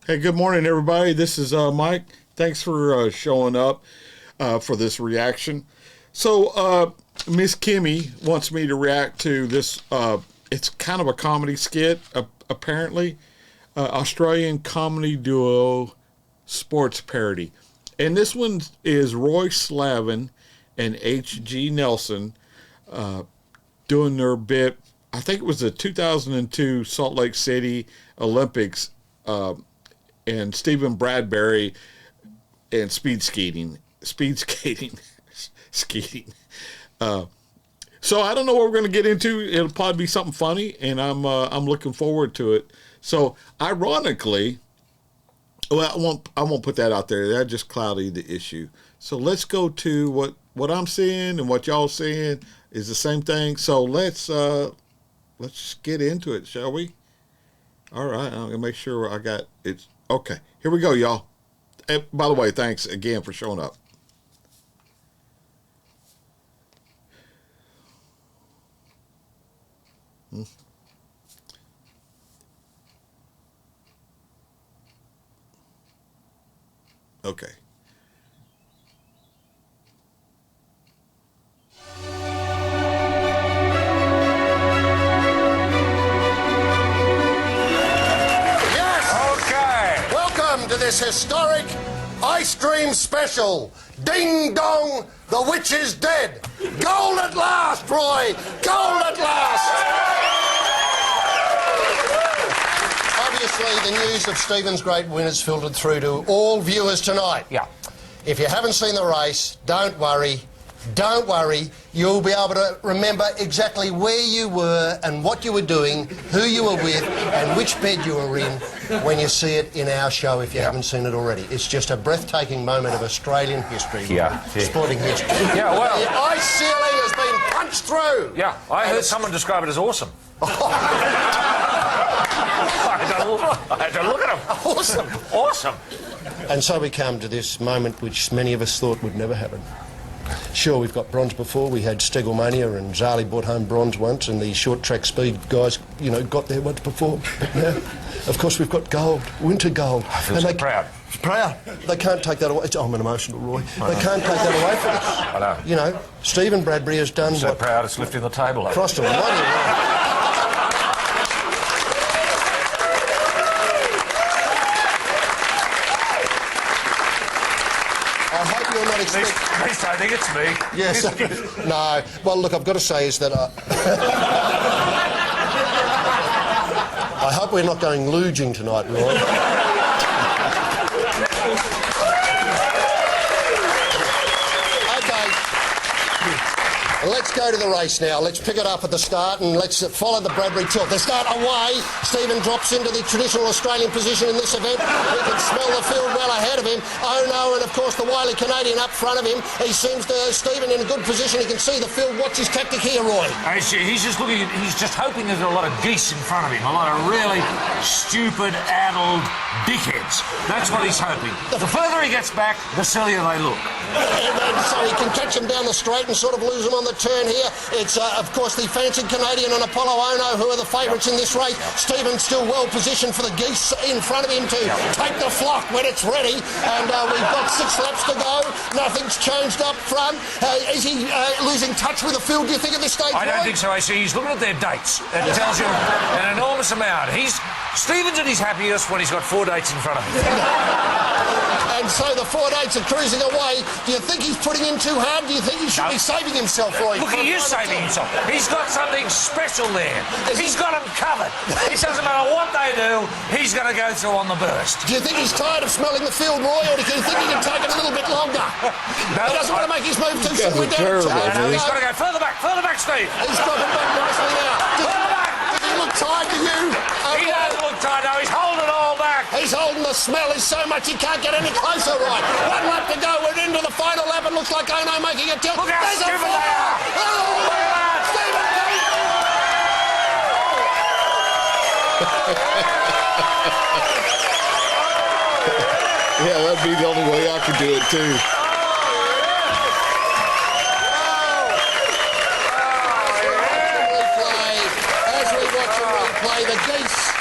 Hey, good morning, everybody. This is Mike. Thanks for showing up for this reaction. So, Miss Kimmy wants me to react to this. It's kind of a comedy skit, apparently. Australian comedy duo sports parody. And this one is Roy Slaven and H.G. Nelson doing their bit. I think it was the 2002 Salt Lake City Olympics. And Stephen Bradbury and skeeting. So I don't know what we're going to get into. It'll probably be something funny, and I'm looking forward to it. So ironically, well, I won't put that out there. That just clouded the issue. So let's go to what I'm seeing and what y'all seeing is the same thing. So let's get into it, shall we? All right, I'm gonna make sure I got it. Okay, here we go, y'all. And by the way, thanks again for showing up. Okay. To this historic ice cream special. Ding dong, the witch is dead. Gold at last, Roy. Gold at last. Obviously, the news of Stephen's great win has filtered through to all viewers tonight. Yeah. If you haven't seen the race, don't worry. Don't worry, you'll be able to remember exactly where you were and what you were doing, who you were with, and which bed you were in when you see it in our show if you haven't seen it already. It's just a breathtaking moment of Australian history, sporting history. Yeah, well... The ice ceiling has been punched through. Yeah, I heard someone describe it as awesome. I had to look at him. Awesome. Awesome. And so we come to this moment which many of us thought would never happen. Sure, we've got bronze before. We had Stegelmania and Zali brought home bronze once, and the short track speed guys, got there once before. But now, of course, we've got gold, winter gold. I feel so proud. Proud. They can't take that away. I'm an emotional, Roy. They can't take that away from us. I know. Stephen Bradbury has done so proud it's lifting the table up. Crossed almighty. I hope you're not expecting... At least I think it's me. Yes. No. Well, look, I've got to say is that I hope we're not going luging tonight, Roy. Okay. Let's go to the race now. Let's pick it up at the start and let's follow the Bradbury tilt. They start away. Stephen drops into the traditional Australian position in this event. He can smell the field well ahead of him. Oh no, and of course the wily Canadian up front of him. He seems to Stephen in a good position. He can see the field. What's his tactic here, Roy? He's just looking. He's just hoping there's a lot of geese in front of him. A lot of really stupid, addled dickheads. That's what he's hoping. The further he gets back, the sillier they look. And so he can catch him down the straight and sort of lose him on the turn here. It's, of course, the fancied Canadian and Apollo Ono who are the favourites in this race. Stephen's still well positioned for the geese in front of him to take the flock when it's ready. And we've got 6 laps to go. Nothing's changed up front. Is he losing touch with the field, do you think, at this stage? I don't think so, AC. He's looking at their dates. It tells you an enormous amount. Stephen's at his happiest when he's got 4 dates in front of him. And so the 4 dates are cruising away. Do you think he's putting in too hard? Do you think he should be saving himself, Roy? Look, he is saving himself. He's got something special there. He's got them covered. It doesn't matter what they do, he's going to go through on the burst. Do you think he's tired of smelling the field, Roy, or do you think he can take it a little bit longer? No, he doesn't want to make his move too soon. No, he's got to go further back, Steve. He's dropping back nicely now. Does he look tired to you? He doesn't look tired now. He's holding it all back. He's holding the smell is so much he can't get any closer, right? 1 lap to go. We're into the final lap. It looks like Ono making a tilt. Look how stupid they are. Oh, look at that. Stephen! Yeah, that'd be the only way I could do it too. As we watch him replay, the geese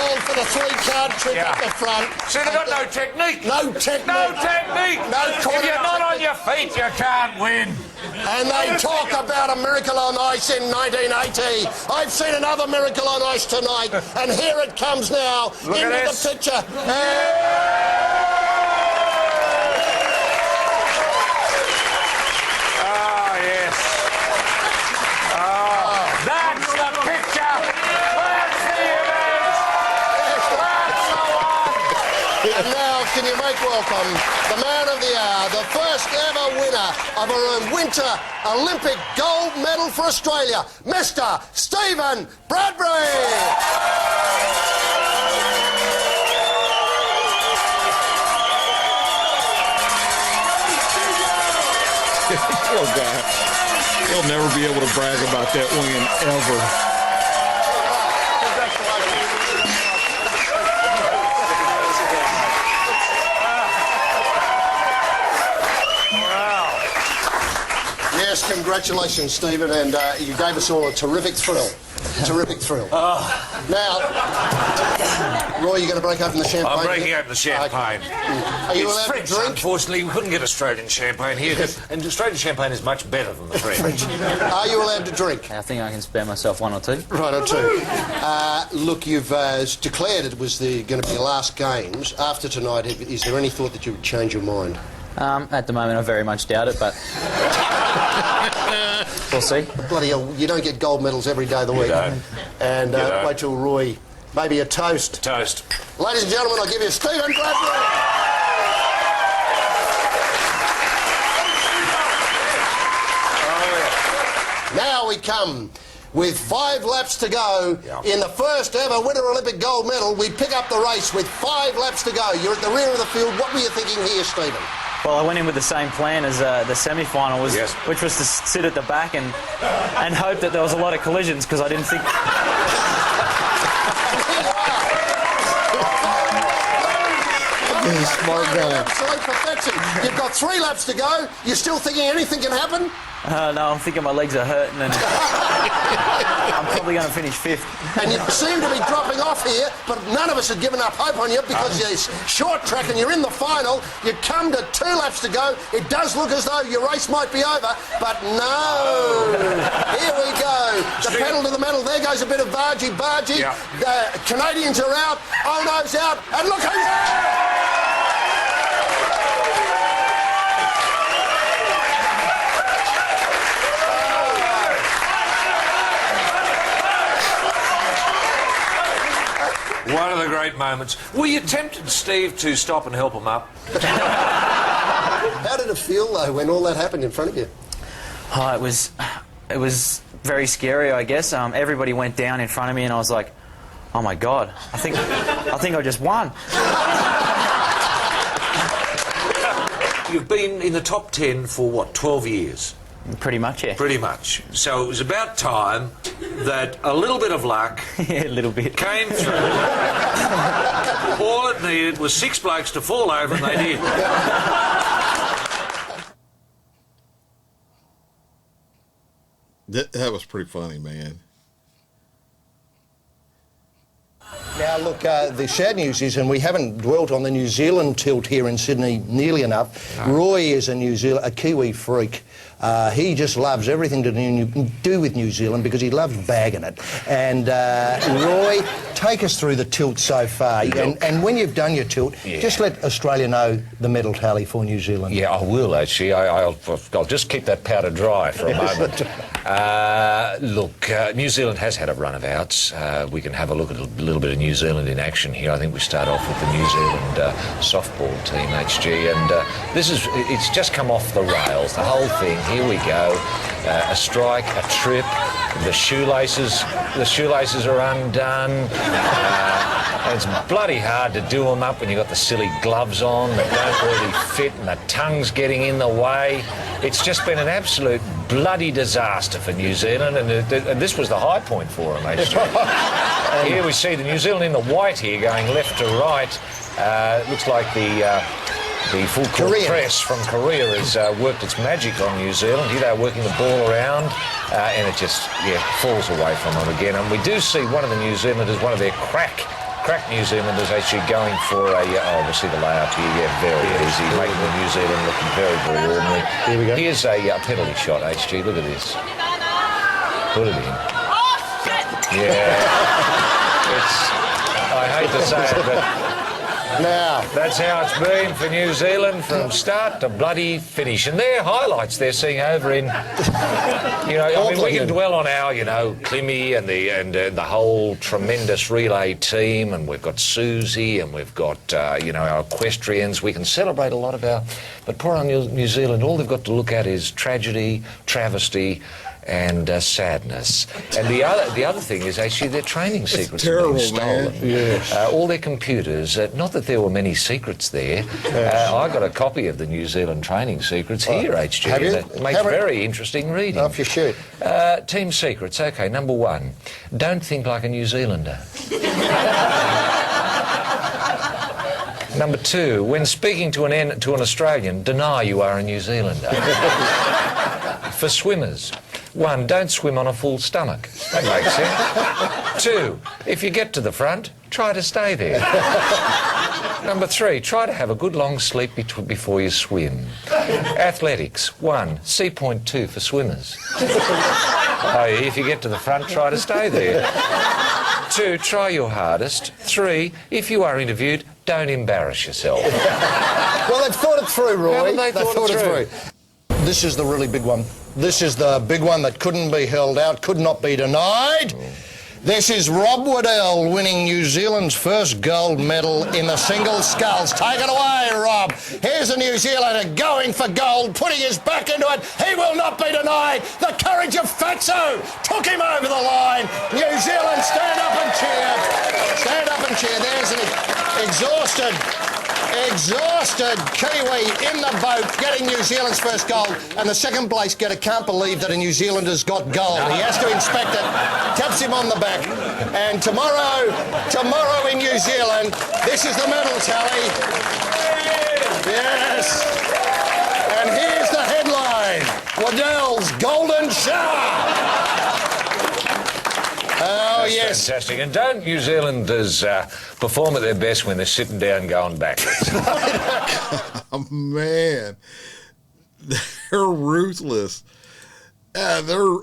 all for the 3-card trick at the front. See, they've got no technique. No technique. No technique. No If you're not on your feet, you can't win. And they talk about a miracle on ice in 1980. I've seen another miracle on ice tonight, and here it comes now. Look into at the this. picture. Oh, yes. Oh, that's the picture. That's the image. That's the one. And now, can you make welcome the man of the hour, the first ever winner of a Winter Olympic gold medal for Australia, Mr. Stephen Bradbury. Poor guy. He'll never be able to brag about that win ever. Yes, congratulations, Stephen, and you gave us all a terrific thrill. Terrific thrill. Now, Roy, you're going to break open the champagne? I'm breaking open the champagne. Are you It's allowed French, to drink? unfortunately. We couldn't get Australian champagne here, and Australian champagne is much better than the French. Are you allowed to drink? I think I can spare myself one or two. Right, or two. Look, you've declared it was going to be the last games. After tonight, is there any thought that you would change your mind? At the moment, I very much doubt it, but we'll see. Bloody hell, you don't get gold medals every day of the week. don't. And You don't. wait till Roy, maybe a toast. Toast. Ladies and gentlemen, I'll give you Stephen Bradbury. Now we come with 5 laps to go in the first ever Winter Olympic gold medal. We pick up the race with 5 laps to go. You're at the rear of the field. What were you thinking here, Stephen? Well, I went in with the same plan as the semi-final, Yes. which was to sit at the back and hope that there was a lot of collisions, because I didn't think... Smart guy. Absolute perfection. You've got 3 laps to go. You're still thinking anything can happen? no, I'm thinking my legs are hurting and I'm probably going to finish 5th. And you seem to be dropping off here, but none of us had given up hope on you because you're short track and you're in the final. You come to 2 laps to go. It does look as though your race might be over, but no. Here we go. The pedal to the metal. There goes a bit of bargy-bargy. Yeah. The Canadians are out. Ono's out. And look who's out. One of the great moments. Were you tempted, Steve, to stop and help him up? How did it feel, though, when all that happened in front of you? Oh, it was very scary, I guess. Everybody went down in front of me and I was like, oh my God, I think I just won. You've been in the top 10 for, what, 12 years? Pretty much, yeah. Pretty much. So it was about time that a little bit of luck Yeah, a little bit. came through. All it needed was 6 blokes to fall over, and they did. That was pretty funny, man. Now, look, the sad news is, and we haven't dwelt on the New Zealand tilt here in Sydney nearly enough, Roy is a Kiwi freak. He just loves everything to do with New Zealand because he loves bagging it. And Roy, take us through the tilt so far. And when you've done your tilt, just let Australia know the medal tally for New Zealand. Yeah, I will, actually. I'll just keep that powder dry for a moment. Look, New Zealand has had a run of outs. We can have a look at a little bit of New Zealand in action here. I think we start off with the New Zealand softball team, HG, and it's just come off the rails, the whole thing. Here we go. A strike, a trip, the shoelaces are undone. And it's bloody hard to do them up when you've got the silly gloves on that don't really fit and the tongue's getting in the way. It's just been an absolute bloody disaster for New Zealand, and this was the high point for them, actually. Here we see the New Zealand in the white here going left to right. Looks like the full court press from Korea has worked its magic on New Zealand. Here they're working the ball around, and it just falls away from them again. And we do see one of the New Zealanders, one of their crack crack New Zealanders actually going for a... oh, we'll see the layout here. Yeah, very easy. Making the New Zealand looking very, very ordinary. Here we go. Here's a penalty shot, HG. Look at this. Put it in. Yeah. I hate to say it, but... Now, that's how it's been for New Zealand from start to bloody finish. And their highlights they're seeing over in, I mean, we can dwell on our, Climmy and the whole tremendous relay team, and we've got Susie, and we've got, our equestrians. We can celebrate a lot of our... But poor on New Zealand, all they've got to look at is tragedy, travesty, and sadness. And the other thing is actually their training secrets are being stolen. Yes. All their computers, not that there were many secrets there. I got a copy of the New Zealand training secrets here, HG. Have you? That makes very interesting reading. Off you shoot. Team secrets. Okay, number one, don't think like a New Zealander. Number two, when speaking to an Australian, deny you are a New Zealander. For swimmers, one, don't swim on a full stomach. That makes sense. Two, if you get to the front, try to stay there. Number three, try to have a good long sleep before you swim. Athletics, one, C.2 for swimmers. If you get to the front, try to stay there. Two, try your hardest. Three, if you are interviewed, don't embarrass yourself. Well, they've thought it through, Roy. Haven't they thought it through? This is the really big one. This is the big one that couldn't be held out, could not be denied. This is Rob Waddell winning New Zealand's first gold medal in the single sculls. Take it away, Rob. Here's a New Zealander going for gold, putting his back into it. He will not be denied. The courage of Fatso took him over the line. New Zealand, stand up and cheer. Stand up and cheer. There's an exhausted Kiwi in the boat getting New Zealand's first gold, and the second place getter can't believe that a New Zealander's got gold. He has to inspect it, taps him on the back, and tomorrow in New Zealand, this is the medal tally. Yes. And here's the headline, Waddell's Golden Shower. Oh, yes. Fantastic. And don't New Zealanders perform at their best when they're sitting down going backwards? Oh, man. They're ruthless. They're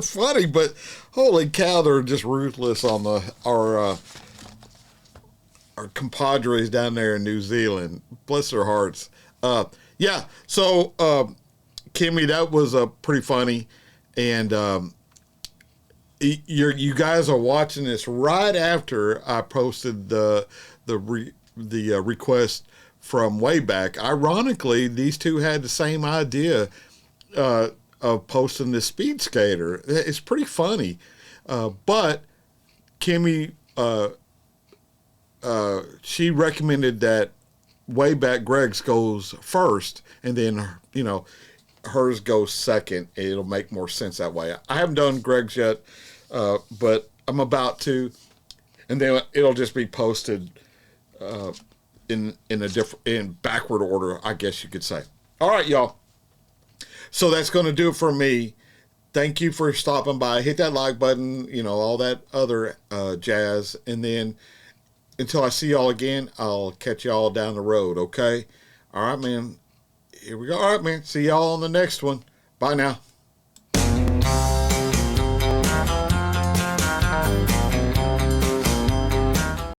funny, but holy cow, they're just ruthless on our compadres down there in New Zealand. Bless their hearts. Yeah, so, Kimmy, that was pretty funny. And you guys are watching this right after I posted the request from way back. Ironically, these two had the same idea of posting this speed skater. It's pretty funny, but Kimmy she recommended that way back Greg's goes first, and then hers goes second. It'll make more sense that way. I haven't done Greg's yet. But I'm about to, and then it'll just be posted in backward order, I guess you could say. All right, y'all. So that's going to do it for me. Thank you for stopping by. Hit that like button, all that other jazz, and then until I see y'all again, I'll catch y'all down the road. Okay. All right, man. Here we go. All right, man. See y'all on the next one. Bye now.